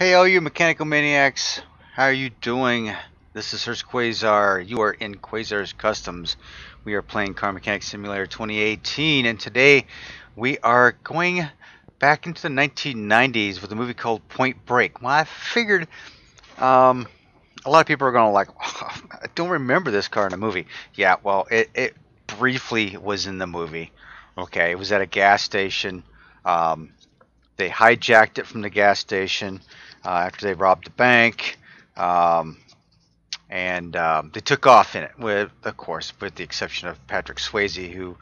Hey, all you mechanical maniacs, how are you doing? This is Hurst Quayzar. You are in Quayzar's Customs. We are playing Car Mechanic Simulator 2018, and today we are going back into the 1990s with a movie called Point Break. Well, I figured a lot of people are going to like, oh, I don't remember this car in the movie. Yeah, well, it briefly was in the movie. Okay, it was at a gas station. Um, they hijacked it from the gas station after they robbed the bank, um, and they took off in it. With, of course, with the exception of Patrick Swayze, who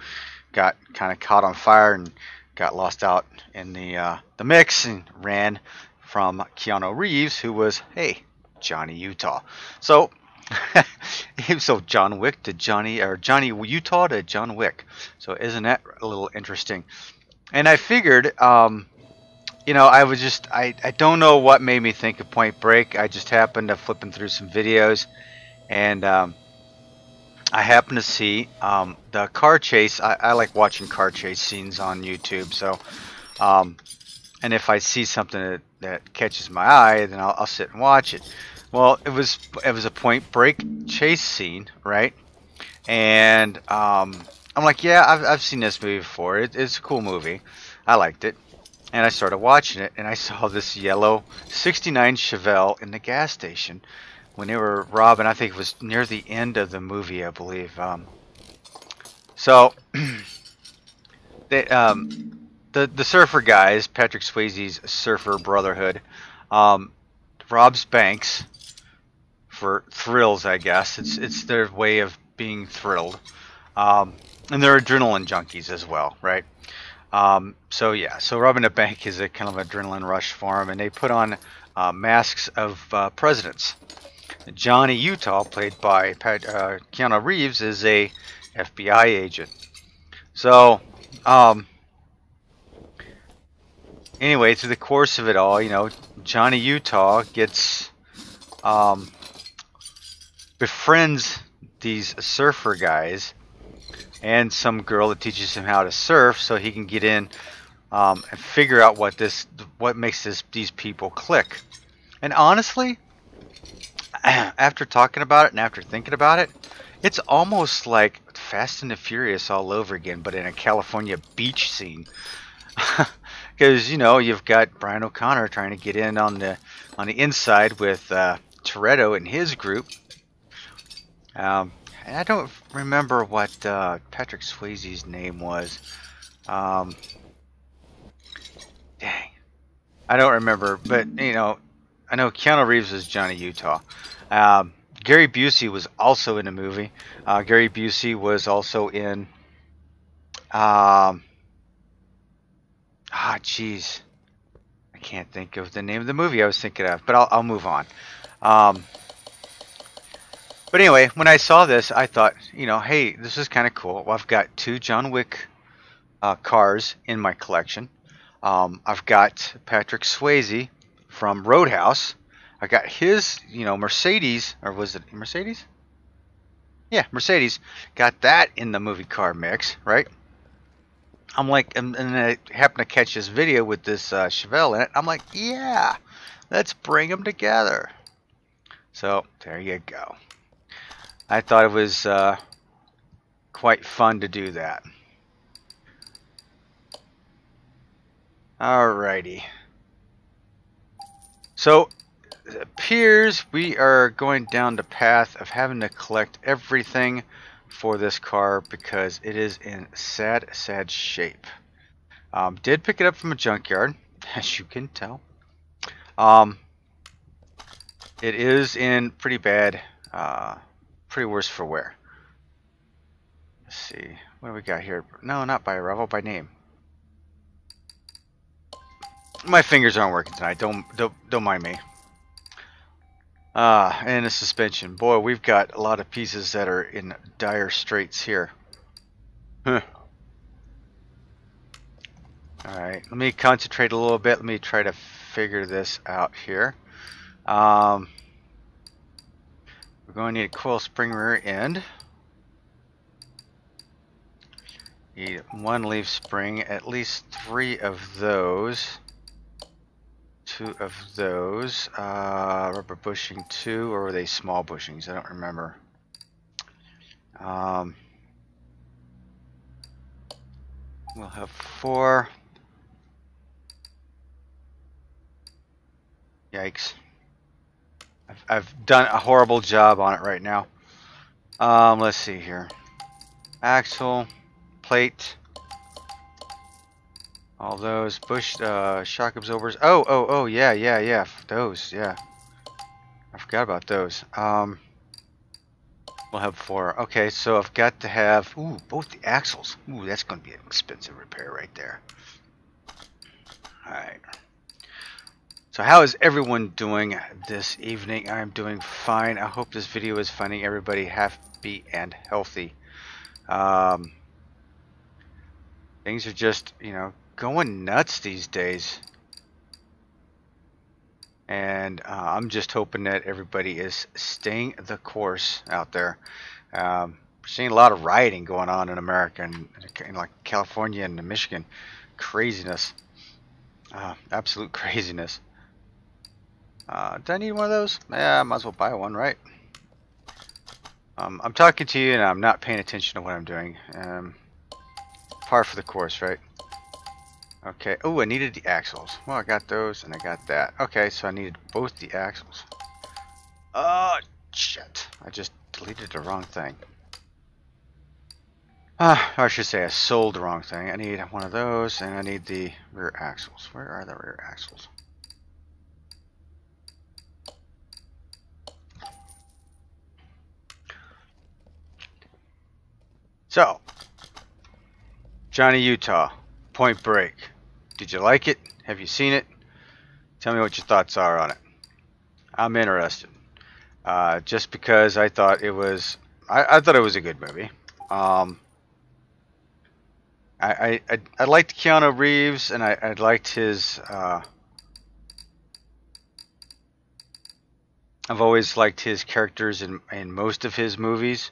got kind of caught on fire and got lost out in the mix and ran from Keanu Reeves, who was Johnny Utah. So. So John Wick to Johnny, or Johnny Utah to John Wick. So isn't that a little interesting? And I figured, I was just, I don't know what made me think of Point Break. I just happened to flipping through some videos, and I happened to see the car chase. I like watching car chase scenes on YouTube. So, and if I see something that catches my eye, then I'll sit and watch it. Well, it was a Point Break chase scene, right? And I'm like, yeah, I've seen this movie before. It's a cool movie. I liked it. And I started watching it, and I saw this yellow 69 Chevelle in the gas station when they were robbing. I think it was near the end of the movie, I believe. So they, the surfer guys, Patrick Swayze's Surfer Brotherhood, robs banks for thrills, I guess. It's their way of being thrilled, and they're adrenaline junkies as well, right? So robbing a bank is a kind of adrenaline rush for them, and they put on masks of presidents. Johnny Utah, played by Keanu Reeves, is a FBI agent. So, anyway, through the course of it all, Johnny Utah befriends these surfer guys and some girl that teaches him how to surf, so he can get in and figure out what makes these people click. And honestly, after talking about it and after thinking about it, it's almost like Fast and the Furious all over again, but in a California beach scene. Because you've got Brian O'Connor trying to get in on the inside with Toretto and his group. And I don't remember what Patrick Swayze's name was. Dang, I don't remember. But I know Keanu Reeves was Johnny Utah. Gary Busey was also in the movie. Gary Busey was also in. Jeez, I can't think of the name of the movie I was thinking of. But I'll move on. But anyway, when I saw this, I thought, hey, this is kind of cool. Well, I've got two John Wick cars in my collection. I've got Patrick Swayze from Roadhouse. I got his, Mercedes, or was it Mercedes? Yeah, Mercedes. Got that in the movie car mix, right? I'm like, and I happened to catch this video with this Chevelle in it. I'm like, yeah, let's bring them together. So there you go. I thought it was quite fun to do that. Alrighty. So it appears we are going down the path of having to collect everything for this car because it is in sad, sad shape. Did pick it up from a junkyard, as you can tell. It is in pretty bad, pretty worse for wear. Let's see, what do we got here? No, not by arrival, by name. My fingers aren't working tonight. Don't mind me. And the suspension. Boy, we've got a lot of pieces that are in dire straits here. Huh. Alright, let me concentrate a little bit. Let me try to figure this out here. We're going to need a coil spring rear end. Need one leaf spring, at least 3 of those. 2 of those. Rubber bushing 2, or were they small bushings? I don't remember. We'll have 4. Yikes. I've done a horrible job on it right now. Let's see here. Axle, plate, all those shock absorbers. Oh, yeah. Those, yeah. I forgot about those. We'll have 4. Okay, so I've got to have both the axles. That's going to be an expensive repair right there. All right. So how is everyone doing this evening? I'm doing fine. I hope this video is finding everybody happy and healthy. Things are just, going nuts these days. And I'm just hoping that everybody is staying the course out there. We're seeing a lot of rioting going on in America and in like California and Michigan. Craziness. Absolute craziness. Do I need one of those? Yeah, I might as well buy one, right? I'm talking to you and I'm not paying attention to what I'm doing. Par for the course, right? Okay. Oh, I needed the axles. Well, I got those and I got that. Okay, so I needed both the axles. Oh, shit. I just deleted the wrong thing. Or I should say I sold the wrong thing. I need one of those and I need the rear axles. Where are the rear axles? So, Johnny Utah, Point Break. Did you like it? Have you seen it? Tell me what your thoughts are on it. I'm interested. Just because I thought it was, I thought it was a good movie. I liked Keanu Reeves, and I liked his. I've always liked his characters in most of his movies.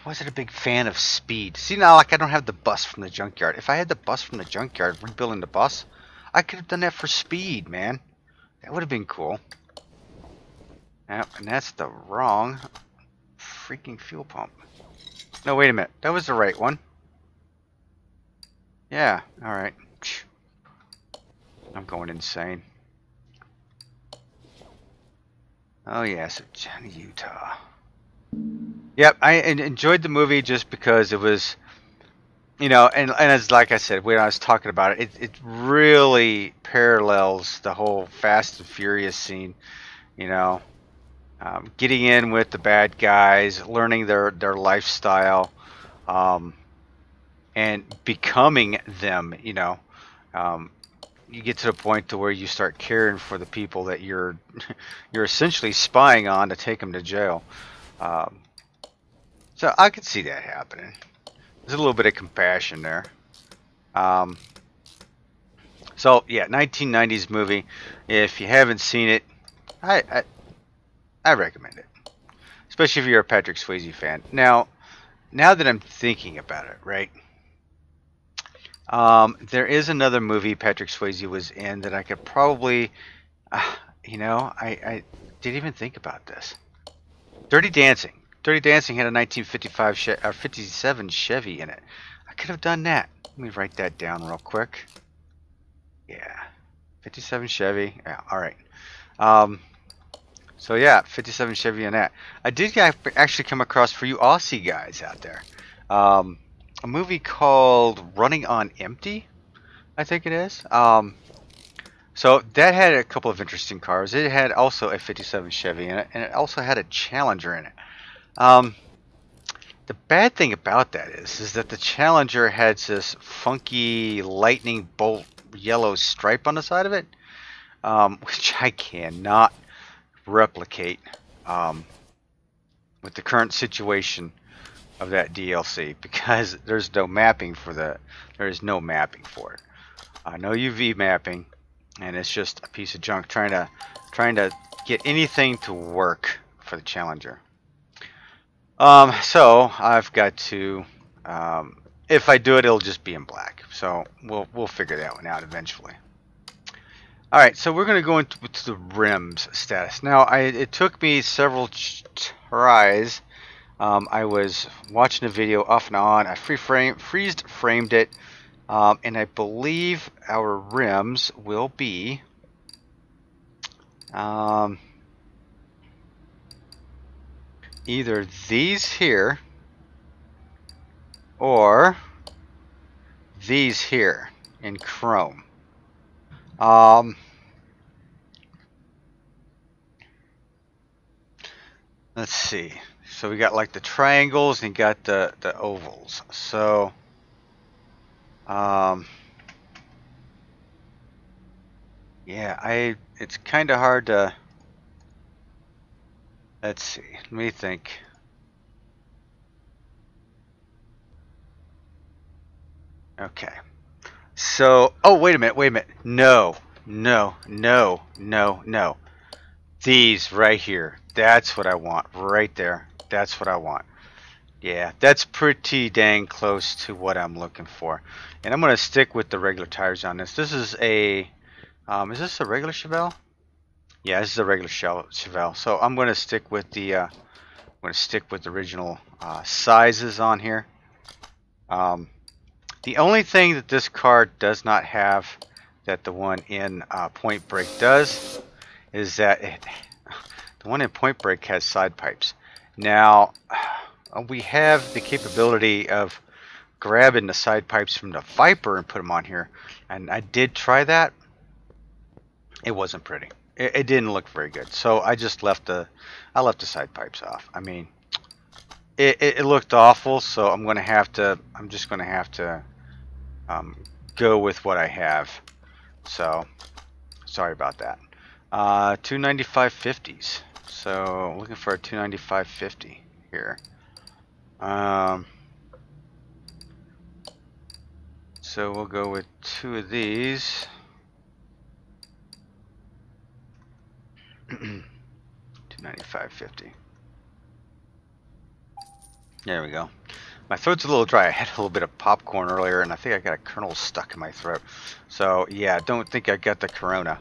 Wasn't a big fan of Speed. See, now, like, I don't have the bus from the junkyard. If I had the bus from the junkyard, rebuilding the bus, I could have done that for Speed, man. That would have been cool. Yep, and that's the wrong freaking fuel pump. No, wait a minute. That was the right one. Yeah, alright. I'm going insane. Oh, yeah, so Johnny Utah. Yep, I enjoyed the movie just because it was, and as like I said when I was talking about it, it really parallels the whole Fast and Furious scene, getting in with the bad guys, learning their lifestyle, and becoming them. You get to the point to where you start caring for the people that you're essentially spying on to take them to jail. So I could see that happening. There's a little bit of compassion there. So yeah, 1990s movie. If you haven't seen it, I recommend it, especially if you're a Patrick Swayze fan. Now that I'm thinking about it, right? There is another movie Patrick Swayze was in that I could probably, I didn't even think about this. Dirty Dancing. Dirty Dancing had a 1955 or 57 Chevy in it. I could have done that. Let me write that down real quick. Yeah, 57 Chevy. Yeah, all right. So yeah, 57 Chevy in that. I did actually come across, for you Aussie guys out there, a movie called Running on Empty, I think it is. So that had a couple of interesting cars. It had also a 57 Chevy in it, and it also had a Challenger in it. The bad thing about that is that the Challenger had this funky lightning bolt yellow stripe on the side of it, which I cannot replicate with the current situation of that DLC, because there's no mapping for that. There is no mapping for it. No UV mapping, and it's just a piece of junk trying to get anything to work for the Challenger. So I've got to if I do it, it'll just be in black. So we'll figure that one out eventually. All right, so we're going to go into the rims status. Now, it took me several tries. I was watching a video off and on. I freeze framed it, and I believe our rims will be either these here or these here in chrome. Let's see. So we got like the triangles and you got the ovals. So yeah, it's kind of hard to, let's see. Let me think. Okay. So, oh, wait a minute. No. These right here. That's what I want. Right there. That's what I want. Yeah, that's pretty dang close to what I'm looking for. And I'm going to stick with the regular tires on this. This is a, is this a regular Chevelle? Yeah, this is a regular Chevelle. So I'm going to stick with the, original sizes on here. The only thing that this car does not have that the one in Point Break does is that the one in Point Break has side pipes. Now, we have the capability of grabbing the side pipes from the Viper and put them on here, and I did try that. It wasn't pretty. It didn't look very good, so I just left the side pipes off. I mean, it looked awful, so I'm just gonna have to go with what I have. So sorry about that. 295/50s. So looking for a 295/50 here. So we'll go with 2 of these. 295/50. There we go. My throat's a little dry. I had a little bit of popcorn earlier, and I think I got a kernel stuck in my throat. So yeah, don't think I got the corona.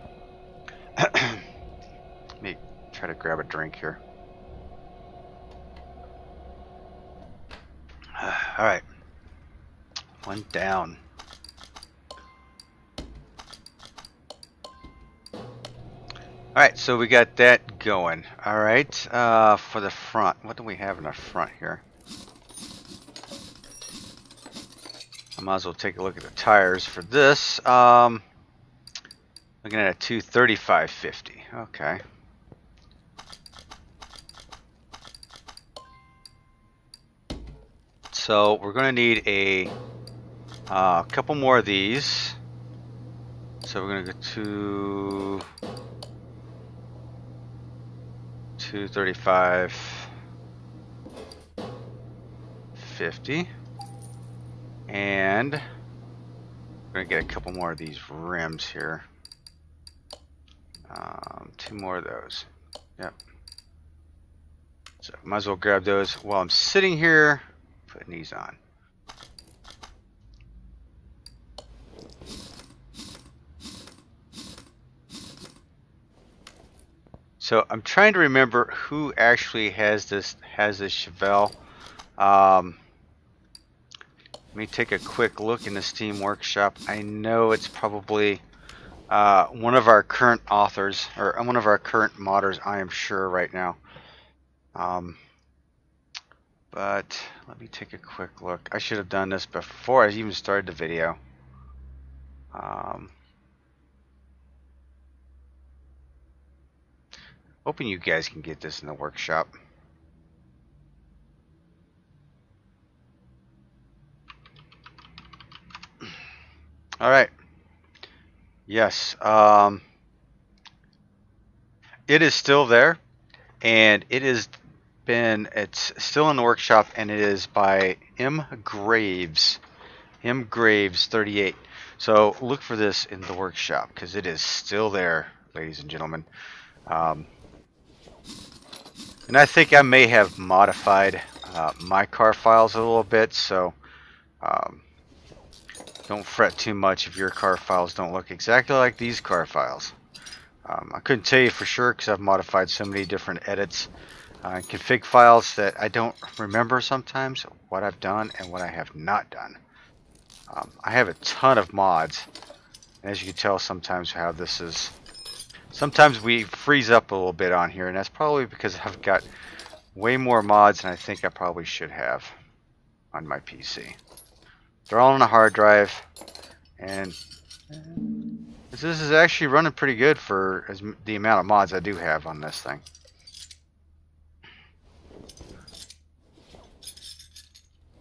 Let me try to grab a drink here. All right, one down. All right, so we got that going. All right, for the front, what do we have in the front here? I might as well take a look at the tires for this. Looking at a 235/50. Okay. So we're going to need a couple more of these. So we're going to go to 235/50. And we're going to get a couple more of these rims here. 2 more of those. Yep. So might as well grab those while I'm sitting here, putting these on. So I'm trying to remember who actually has this Chevelle. Let me take a quick look in the Steam Workshop. I know it's probably one of our current authors, or one of our current modders, I am sure right now. But let me take a quick look. I should have done this before I even started the video. Hoping you guys can get this in the workshop. All right. Yes. It is still there, and it's still in the workshop, and it is by Graves 38. So look for this in the workshop because it is still there, ladies and gentlemen. And I think I may have modified my car files a little bit, so Um, don't fret too much if your car files don't look exactly like these car files. I couldn't tell you for sure because I've modified so many different edits and config files that I don't remember sometimes what I've done and what I have not done. I have a ton of mods. As you can tell sometimes how this is. Sometimes we freeze up a little bit on here, and that's probably because I've got way more mods than I think I probably should have on my PC. They're all on a hard drive, and this is actually running pretty good for the amount of mods I do have on this thing.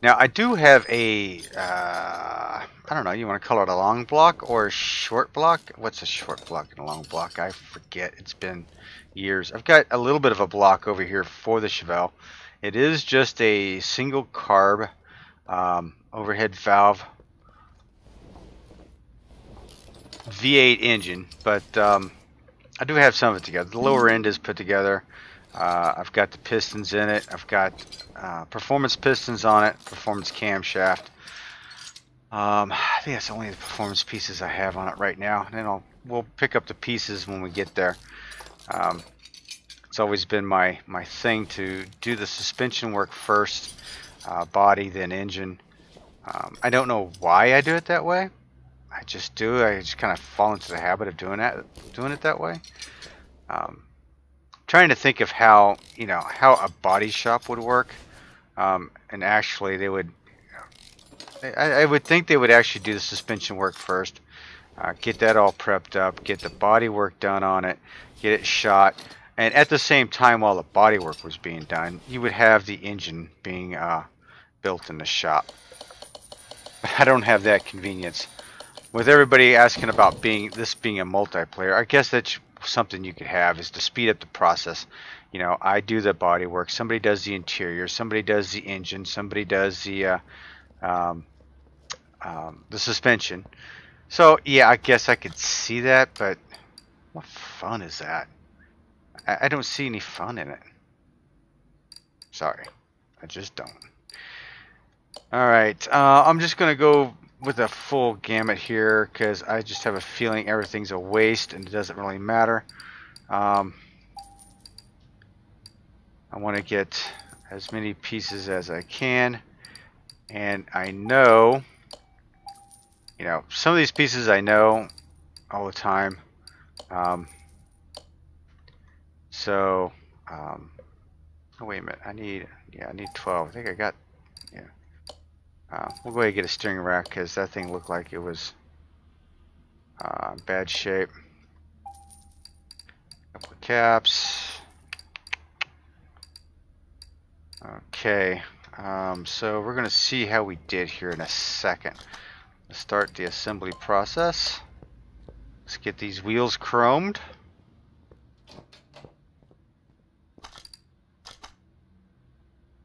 Now I do have a, I don't know, you want to call it a long block or a short block? What's a short block and a long block? I forget, it's been years. I've got a little bit of a block over here for the Chevelle. It is just a single carb overhead valve V8 engine, but I do have some of it together. The lower end is put together. I've got the pistons in it. I've got performance pistons on it, performance camshaft. I think that's only the performance pieces I have on it right now. And then we'll pick up the pieces when we get there. It's always been my thing to do the suspension work first, body, then engine. I don't know why I do it that way. I just do. I just kind of fall into the habit of doing it that way. Trying to think of how a body shop would work, and actually they would. I would think they would actually do the suspension work first, get that all prepped up, get the body work done on it, get it shot, and at the same time while the body work was being done, you would have the engine being built in the shop. I don't have that convenience. With everybody asking about this being a multiplayer, I guess that's something you could have, is to speed up the process. You know, I do the body work, somebody does the interior, somebody does the engine, somebody does the suspension. So yeah, I guess I could see that, but what fun is that? I don't see any fun in it. Sorry, I just don't. Alright, I'm just gonna go with a full gamut here because I just have a feeling everything's a waste and it doesn't really matter. I want to get as many pieces as I can, and I know, some of these pieces I know all the time. Oh, wait a minute, I need 12. I think I got, yeah. We'll go ahead and get a steering rack because that thing looked like it was in bad shape. Couple of caps. Okay, so we're going to see how we did here in a second. Let's start the assembly process. Let's get these wheels chromed.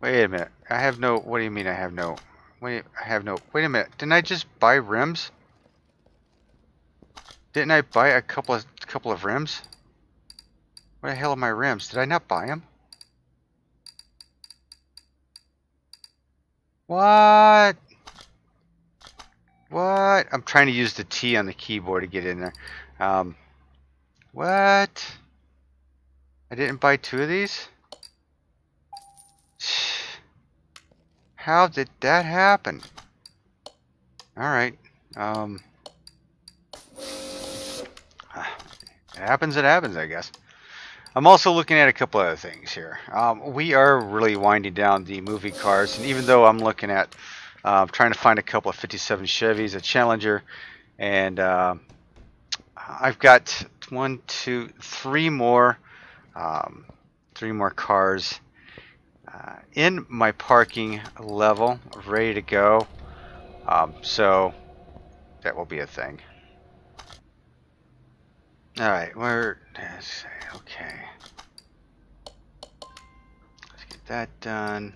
Wait a minute. I have no. What do you mean I have no? Wait, I have no. Wait a minute. Didn't I just buy rims? Didn't I buy a couple of rims? Where the hell are my rims? Did I not buy them? What? What? I'm trying to use the T on the keyboard to get in there. What? I didn't buy 2 of these? How did that happen? Alright. It happens, I guess. I'm also looking at a couple other things here. We are really winding down the movie cars, and even though I'm looking at trying to find a couple of 57 Chevys, a Challenger, and I've got 3 more cars in my parking level, ready to go. So that will be a thing. All right, okay. Let's get that done.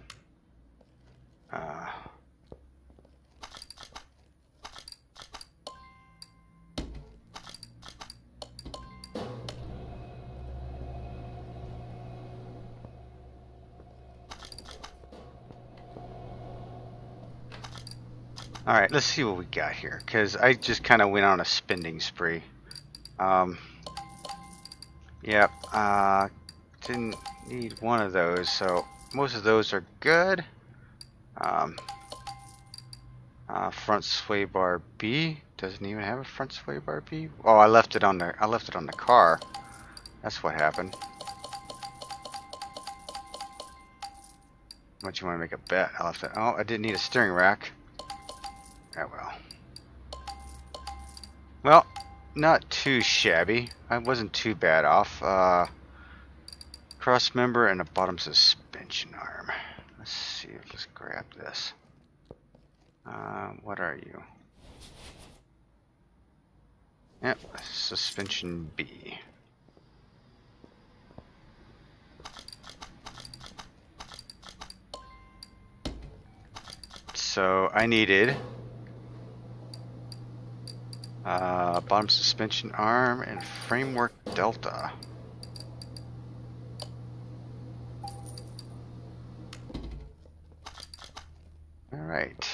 Alright, let's see what we got here, because I just kind of went on a spending spree. Yep, didn't need one of those, so most of those are good. Front sway bar B doesn't even have a front sway bar B. Oh, I left it on the car. That's what happened. What, you want to make a bet? I left it. Oh, I didn't need a steering rack. Oh well. Well, not too shabby. I wasn't too bad off. Cross member and a bottom suspension arm. Let's see. Let's grab this. What are you? Yep, suspension B. So I needed bottom suspension arm and framework delta. All right,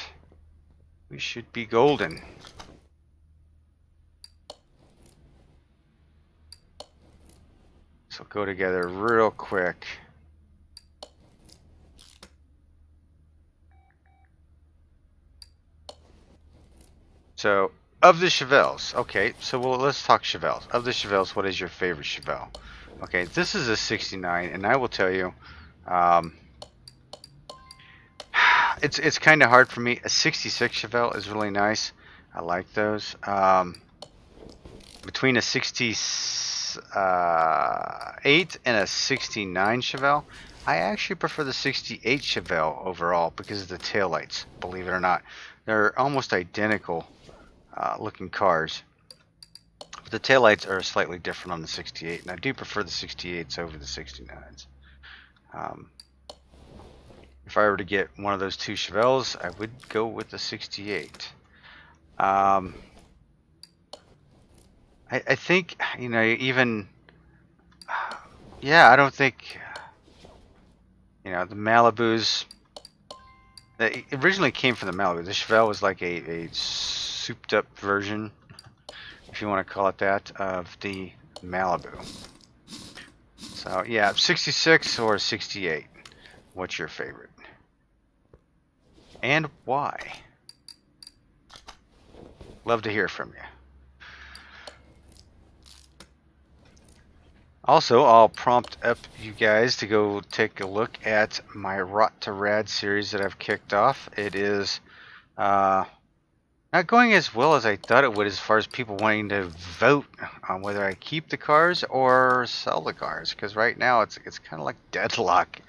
we should be golden. So go together real quick. So, of the Chevelles, okay, so let's talk Chevelles. Of the Chevelles, what is your favorite Chevelle? Okay, this is a 69, and I will tell you, it's kind of hard for me. A 66 Chevelle is really nice. I like those. Between a 68 and a 69 Chevelle, I actually prefer the 68 Chevelle overall because of the taillights, believe it or not. They're almost identical looking cars. But the taillights are slightly different on the 68, and I do prefer the 68s over the 69s. If I were to get one of those two Chevelles, I would go with the 68. I think, you know, even, yeah, I don't think, you know, the Malibus, it originally came from the Malibu. The Chevelle was like a souped up version, if you want to call it that, of the Malibu. So yeah, 66 or 68. What's your favorite? And why? Love to hear from you. Also, I'll prompt up you guys to go take a look at my Rot to Rad series that I've kicked off. It is not going as well as I thought it would as far as people wanting to vote on whether I keep the cars or sell the cars, because right now it's kind of like deadlock.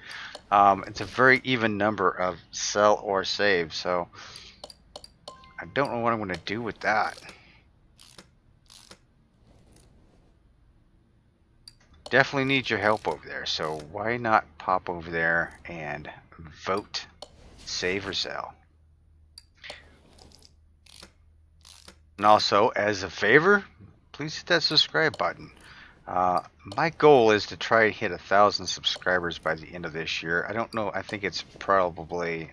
It's a very even number of sell or save, so I don't know what I'm going to do with that. Definitely need your help over there, so why not pop over there and vote, save or sell. And also, as a favor, please hit that subscribe button. My goal is to try to hit 1,000 subscribers by the end of this year. I don't know, I think it's probably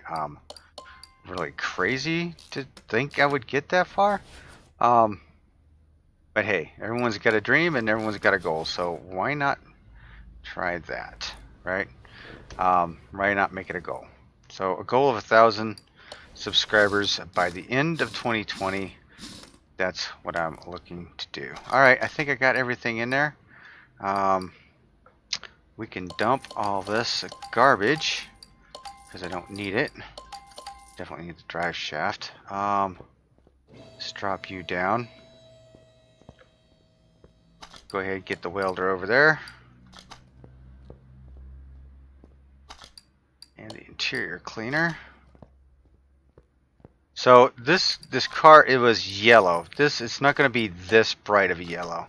really crazy to think I would get that far. But hey, everyone's got a dream and everyone's got a goal, so why not try that, right? Why not make it a goal? So a goal of 1,000 subscribers by the end of 2020. That's what I'm looking to do. All right, I think I got everything in there. We can dump all this garbage because I don't need it. Definitely need the drive shaft. Let's drop you down. Go ahead and get the welder over there. And the interior cleaner. So this car, it was yellow. It's not going to be this bright of a yellow.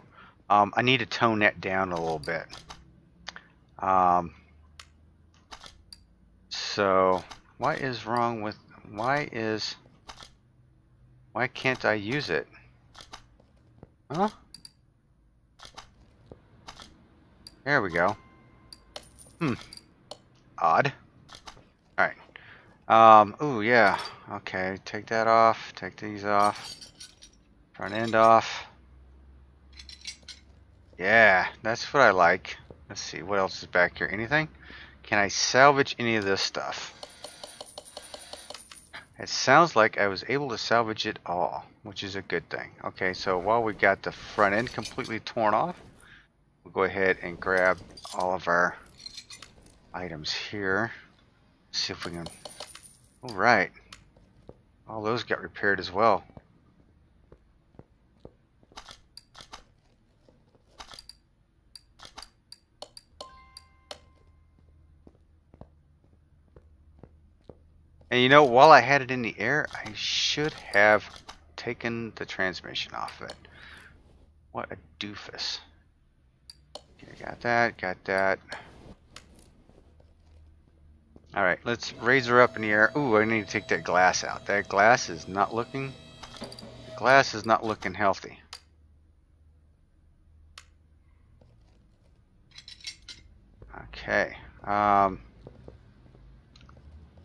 I need to tone that down a little bit. So what is wrong with, why can't I use it? Huh? There we go. Odd. Alright. Oh yeah. Okay, take that off. Take these off. Front end off. Yeah, that's what I like. Let's see, what else is back here? Anything? Can I salvage any of this stuff? It sounds like I was able to salvage it all, which is a good thing. Okay, so while we got the front end completely torn off, we'll go ahead and grab all of our items here. See if we can... All right. All those got repaired as well. And you know, while I had it in the air, I should have taken the transmission off of it. What a doofus. Okay, got that, got that. Alright, let's raise her up in the air. Ooh, I need to take that glass out. That glass is not looking... The glass is not looking healthy. Okay.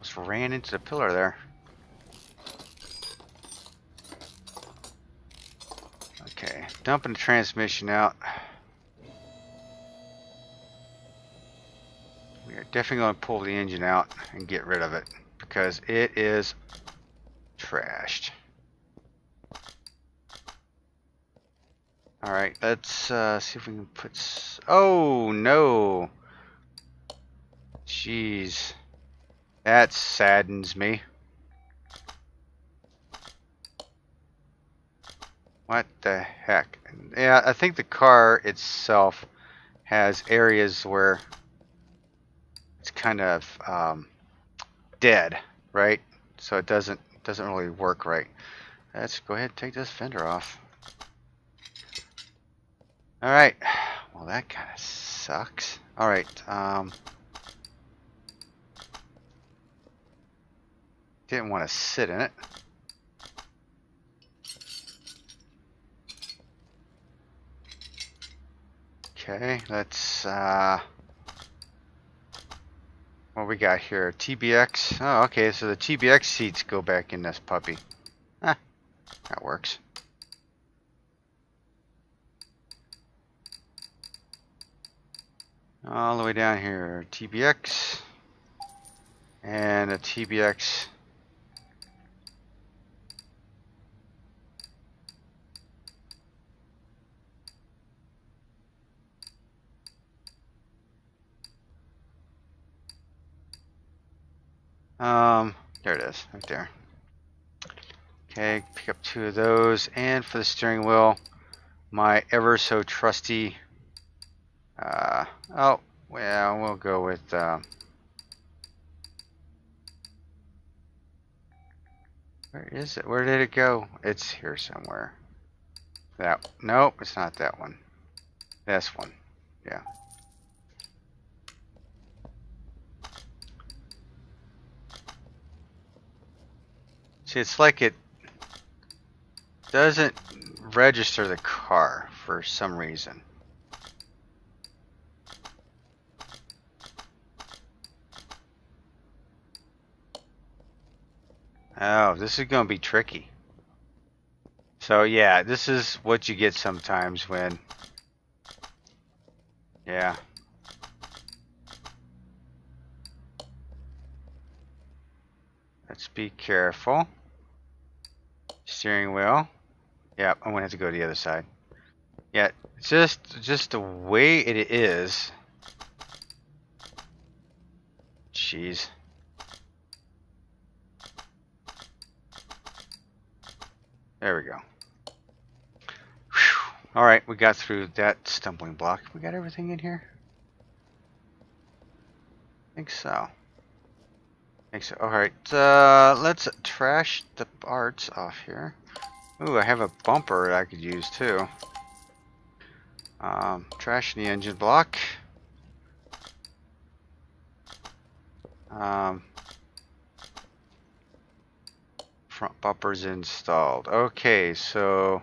Just ran into the pillar there. Okay, dumping the transmission out. We are definitely going to pull the engine out and get rid of it because it is trashed. Alright, let's see if we can put... Oh, no! Jeez. That saddens me. What the heck? Yeah, I think the car itself has areas where it's kind of dead, right? So it doesn't really work right. Let's go ahead and take this fender off. Alright. Well, that kind of sucks. Alright, didn't want to sit in it. Okay, let's, what we got here? TBX. Oh, okay, so the TBX seats go back in this puppy. Ah, that works. All the way down here, TBX. And a TBX. There it is, right there. Okay, pick up 2 of those, and for the steering wheel, my ever so trusty, oh, well, we'll go with, where is it? Where did it go? It's here somewhere. That, nope, it's not that one. This one, yeah. See, it's like it doesn't register the car for some reason. Oh, this is going to be tricky. So yeah, this is what you get sometimes when, yeah. Let's be careful. Steering wheel. Yeah, I'm gonna have to go to the other side. Yeah, just the way it is. Jeez. There we go. All right, we got through that stumbling block. We got everything in here? I think so. All right, let's trash the parts off here. Ooh, I have a bumper I could use too. Trash the engine block. Front bumpers installed. Okay, so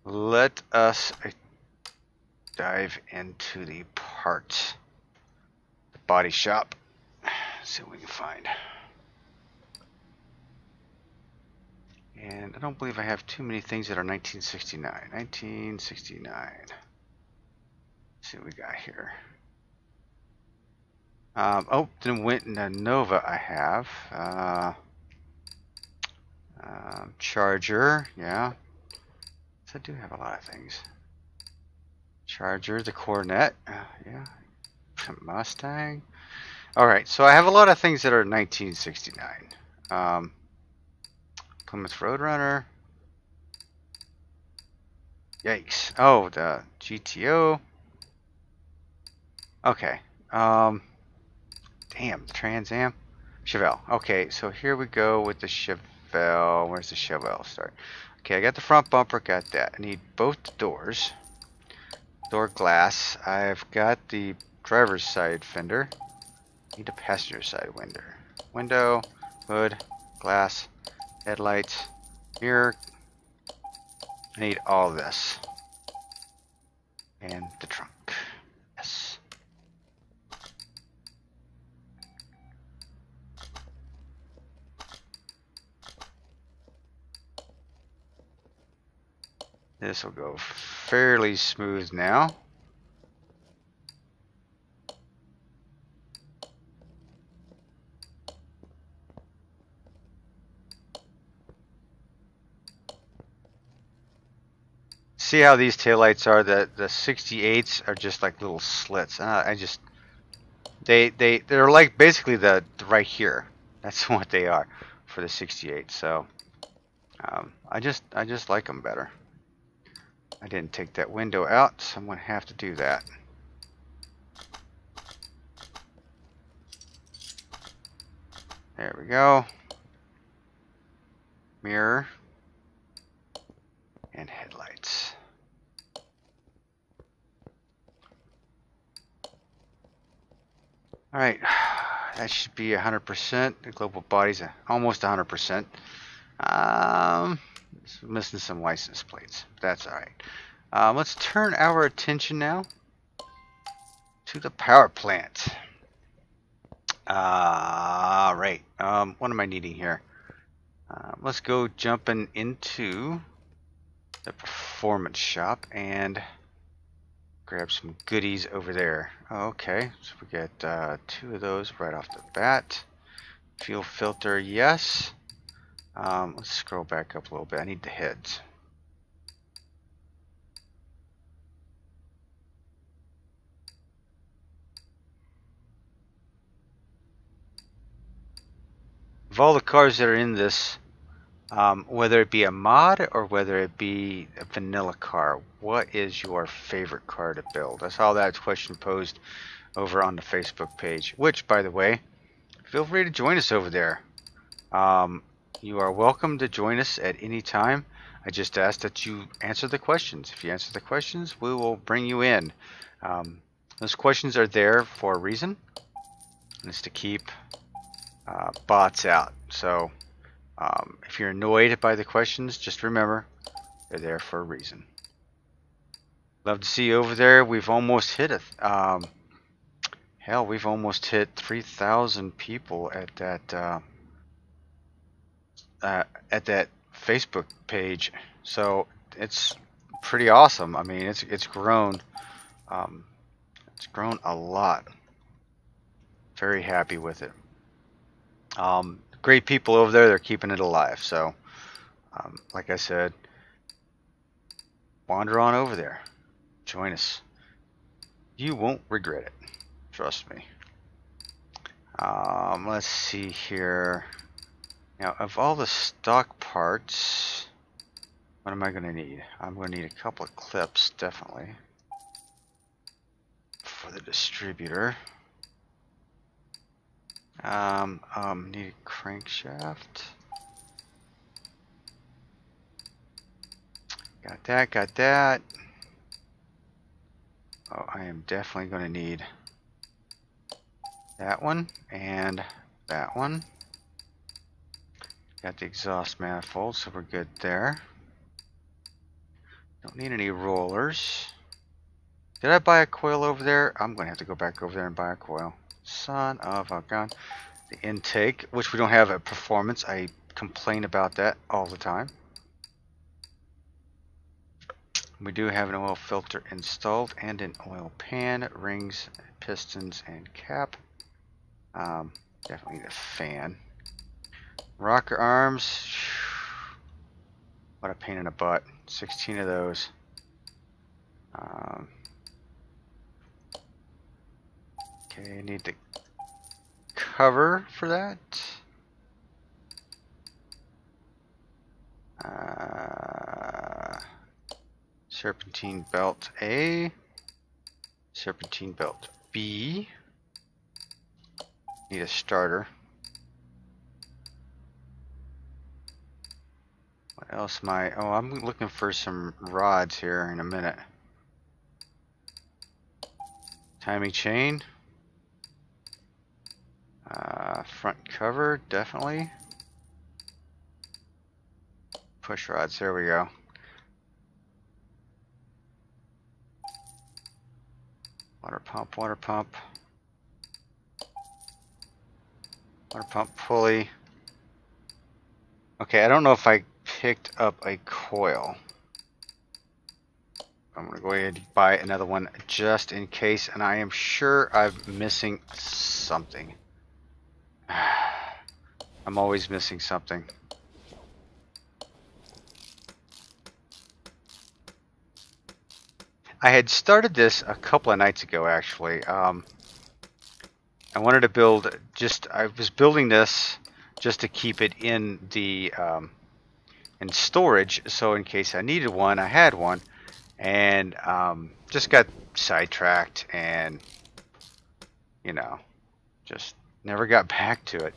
let us dive into the parts. The body shop. Let's see what we can find. And I don't believe I have too many things that are 1969. 1969. Let's see what we got here. Oh, then went in the Nova I have. Charger, yeah. So I do have a lot of things. Charger, the Cornet, yeah. Mustang. Alright, so I have a lot of things that are 1969. Plymouth Roadrunner. Yikes. Oh, the GTO. Okay. Damn, Trans Am. Chevelle. Okay, so here we go with the Chevelle. Where's the Chevelle start? Okay, I got the front bumper, got that. I need both the doors. Door glass. I've got the driver's side fender. I need the passenger side window. Window, hood, glass, headlights, mirror. I need all this. And the trunk. Yes. This will go fairly smooth now. See how these taillights are? The 68s are just like little slits. They're like basically the right here. That's what they are for the 68. So I just like them better. I didn't take that window out, so I'm going to have to do that. There we go. Mirror and headlights. All right, that should be 100%. The global body's almost 100%. Missing some license plates. That's all right. Let's turn our attention now to the power plant. Right. What am I needing here? Let's go jumping into the performance shop and grab some goodies over there. Okay, so we get 2 of those right off the bat. Fuel filter, yes. Let's scroll back up a little bit. I need the heads. Of all the cars that are in this, whether it be a mod or whether it be a vanilla car, what is your favorite car to build? I saw that question posed over on the Facebook page, which, by the way, feel free to join us over there. You are welcome to join us at any time. I just ask that you answer the questions. If you answer the questions, we will bring you in. Those questions are there for a reason, and it's to keep bots out. So if you're annoyed by the questions, just remember they're there for a reason. Love to see you over there. We've almost hit hell, we've almost hit 3,000 people at that Facebook page. So it's pretty awesome. I mean, it's grown. It's grown a lot. Very happy with it. Great people over there. They're keeping it alive. So, like I said, wander on over there. Join us. You won't regret it. Trust me. Let's see here. Now, of all the stock parts, what am I going to need? I'm going to need a couple of clips, definitely, for the distributor. Need a crankshaft. Got that, got that. Oh, I am definitely going to need that one and that one. Got the exhaust manifold, so we're good there. Don't need any rollers. Did I buy a coil over there? I'm going to have to go back over there and buy a coil. Son of a gun. The intake, which we don't have at performance. I complain about that all the time. We do have an oil filter installed and an oil pan, rings, pistons, and cap. Definitely need a fan. Rocker arms. What a pain in the butt. 16 of those. Okay, need the cover for that. Serpentine belt A. Serpentine belt B. Need a starter. What else am I? Oh, I'm looking for some rods here in a minute. Timing chain. Front cover, definitely. Push rods, there we go. Water pump, water pump. Water pump pulley. Okay, I don't know if I picked up a coil. I'm going to go ahead and buy another one just in case, and I am sure I'm missing something. I'm always missing something. I had started this a couple of nights ago, actually. I wanted to build I was building this just to keep it in the in storage, so in case I needed one, I had one, and just got sidetracked, and you know, just never got back to it.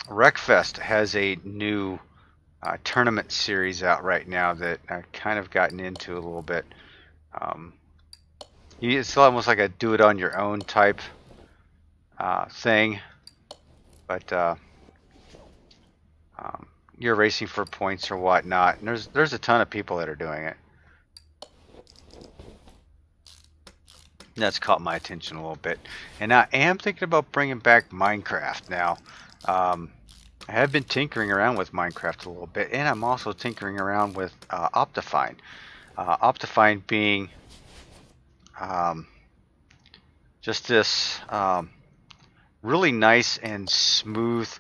Wreckfest has a new tournament series out right now that I've kind of gotten into a little bit. It's almost like a do-it-on-your-own type thing, but you're racing for points or whatnot, and there's a ton of people that are doing it. That's caught my attention a little bit, and I am thinking about bringing back Minecraft now. I have been tinkering around with Minecraft a little bit, and I'm also tinkering around with Optifine. Optifine being just this really nice and smooth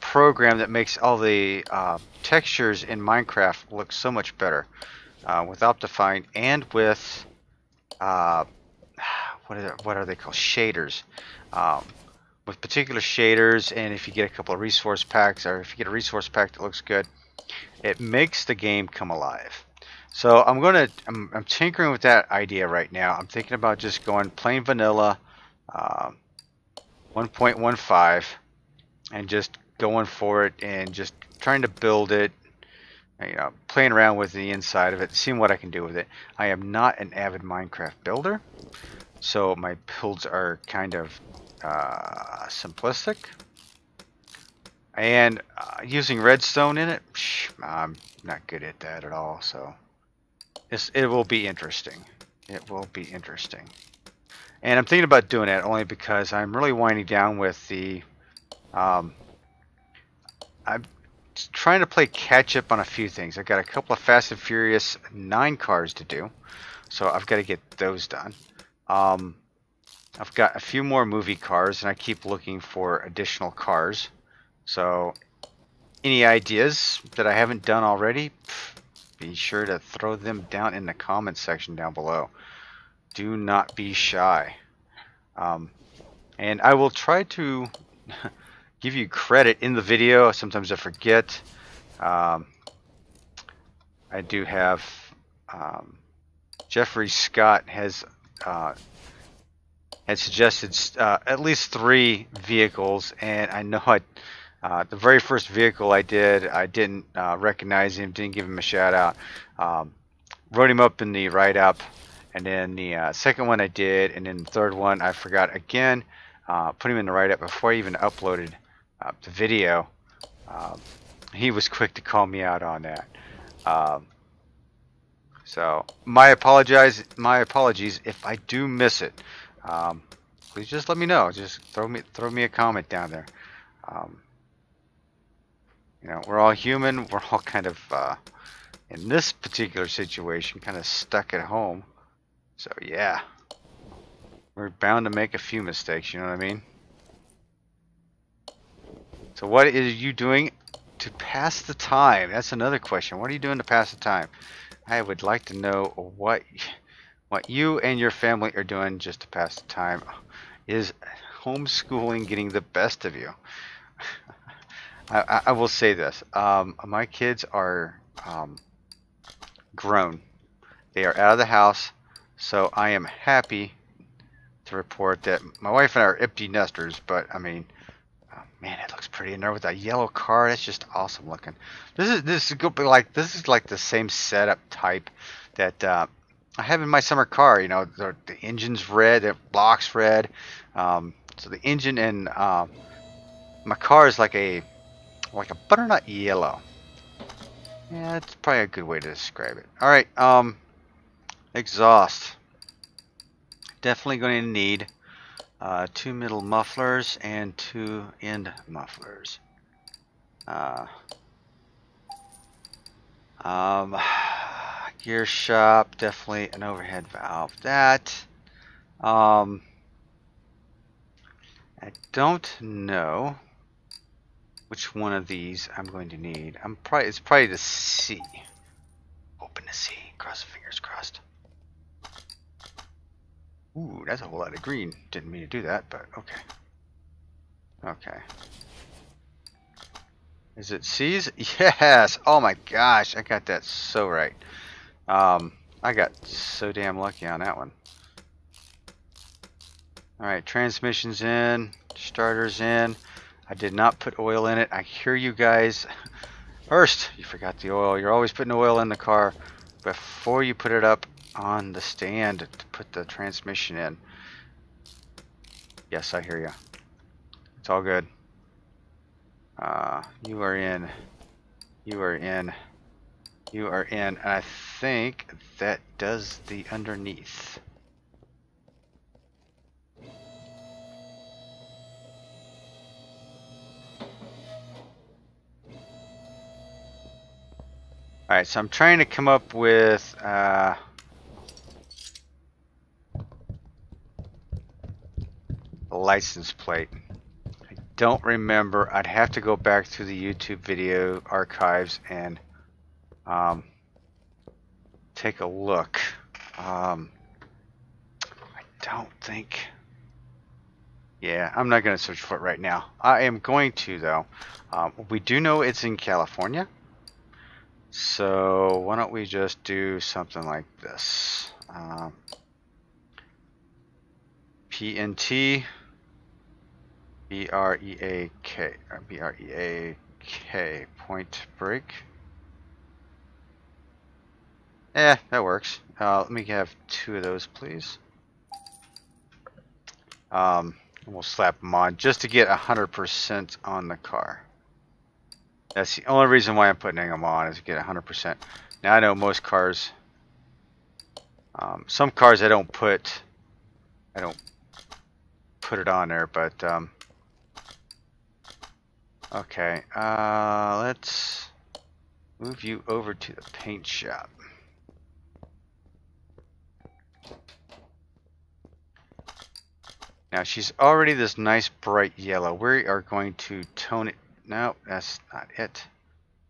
program that makes all the textures in Minecraft look so much better with Optifine, and with what are they called? Shaders. With particular shaders, and if you get a couple of resource packs, or if you get a resource pack that looks good, it makes the game come alive. So I'm tinkering with that idea right now. I'm thinking about just going plain vanilla 1.15 and just going for it and just trying to build it, you know, playing around with the inside of it, seeing what I can do with it. I am not an avid Minecraft builder, so my builds are kind of simplistic, and using redstone in it, I'm not good at that at all. So it will be interesting. It will be interesting, and I'm thinking about doing that only because I'm really winding down with the. I'm trying to play catch up on a few things. I've got a couple of Fast and Furious 9 cars to do, so I've got to get those done. I've got a few more movie cars, and I keep looking for additional cars. So any ideas that I haven't done already, be sure to throw them down in the comments section down below. Do not be shy. And I will try to give you credit in the video. Sometimes I forget. I do have Jeffrey Scott has had suggested at least 3 vehicles, and I know the very first vehicle I didn't recognize him, didn't give him a shout out. Wrote him up in the write-up, and then the second one I did, and then the third one I forgot again. Put him in the write-up before I even uploaded the video. He was quick to call me out on that. So my apologies if I do miss it. Please just let me know. Just throw me a comment down there. You know, we're all human. We're all kind of, in this particular situation, kind of stuck at home. So yeah, we're bound to make a few mistakes, you know what I mean? So what is you doing to pass the time? That's another question. What are you doing to pass the time? I would like to know what you and your family are doing just to pass the time. Is homeschooling getting the best of you? I will say this. My kids are grown. They are out of the house, so I am happy to report that my wife and I are empty nesters, but I mean, man, it looks pretty in there with that yellow car. That's just awesome looking. This is like the same setup type that I have in my summer car. You know, the engine's red, the block's red. So the engine in my car is like a butternut yellow. Yeah, that's probably a good way to describe it. All right, exhaust. Definitely going to need 2 middle mufflers and 2 end mufflers. Gear shop, definitely an overhead valve. That I don't know which one of these I'm going to need. It's probably the C. Open the C. Cross the fingers crossed. Ooh, that's a whole lot of green. Didn't mean to do that, but okay. Okay. Is it C's? Yes! Oh my gosh, I got that so right. I got so damn lucky on that one. Alright, transmission's in, starter's in. I did not put oil in it. I hear you guys. Hurst, you forgot the oil. You're always putting oil in the car before you put it up on the stand to put the transmission in. Yes, I hear you. It's all good. You are in. You are in. You are in. And I think that does the underneath. Alright, so I'm trying to come up with a license plate. I don't remember. I'd have to go back through the YouTube video archives and take a look. I don't think. Yeah, I'm not going to search for it right now. I am going to, though. We do know it's in California. So why don't we just do something like this? PNT BREAK point break. Yeah, that works. Let me have 2 of those, please. We'll slap them on just to get 100% on the car. That's the only reason why I'm putting them on, is to get 100%. Now I know most cars, some cars I don't put it on there, but okay. Let's move you over to the paint shop. Now she's already this nice bright yellow. We are going to tone it. No, that's not it.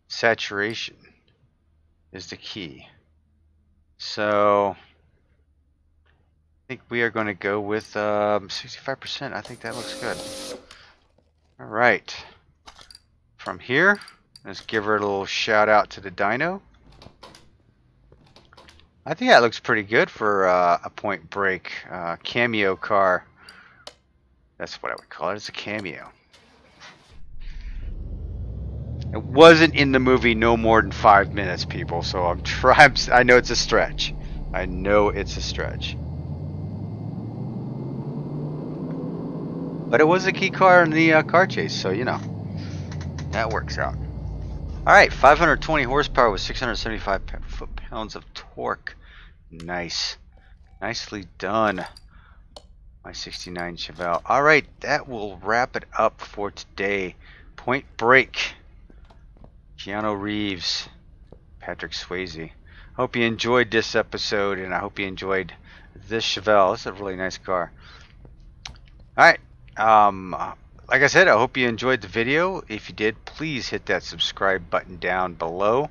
Saturation is the key. So I think we are going to go with 65%. I think that looks good. All right. From here, let's give her a little shout out to the dyno. I think that looks pretty good for a point break cameo car. That's what I would call it. It's a cameo. It wasn't in the movie no more than 5 minutes, people. So I'm trying. I know it's a stretch. I know it's a stretch. But it was a key car in the car chase, so you know that works out. All right, 520 horsepower with 675 foot-pounds of torque. Nice, nicely done. My '69 Chevelle. All right, that will wrap it up for today. Point break. Keanu Reeves, Patrick Swayze. Hope you enjoyed this episode, and I hope you enjoyed this Chevelle. This is a really nice car. Alright, like I said, I hope you enjoyed the video. If you did, please hit that subscribe button down below.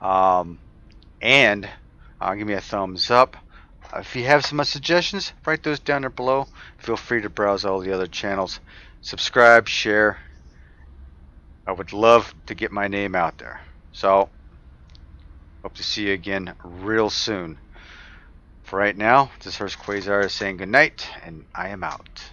And give me a thumbs up. If you have some suggestions, write those down there below. Feel free to browse all the other channels. Subscribe, share. I would love to get my name out there. So, hope to see you again real soon. For right now, this is Hurst Quayzar saying good night, and I am out.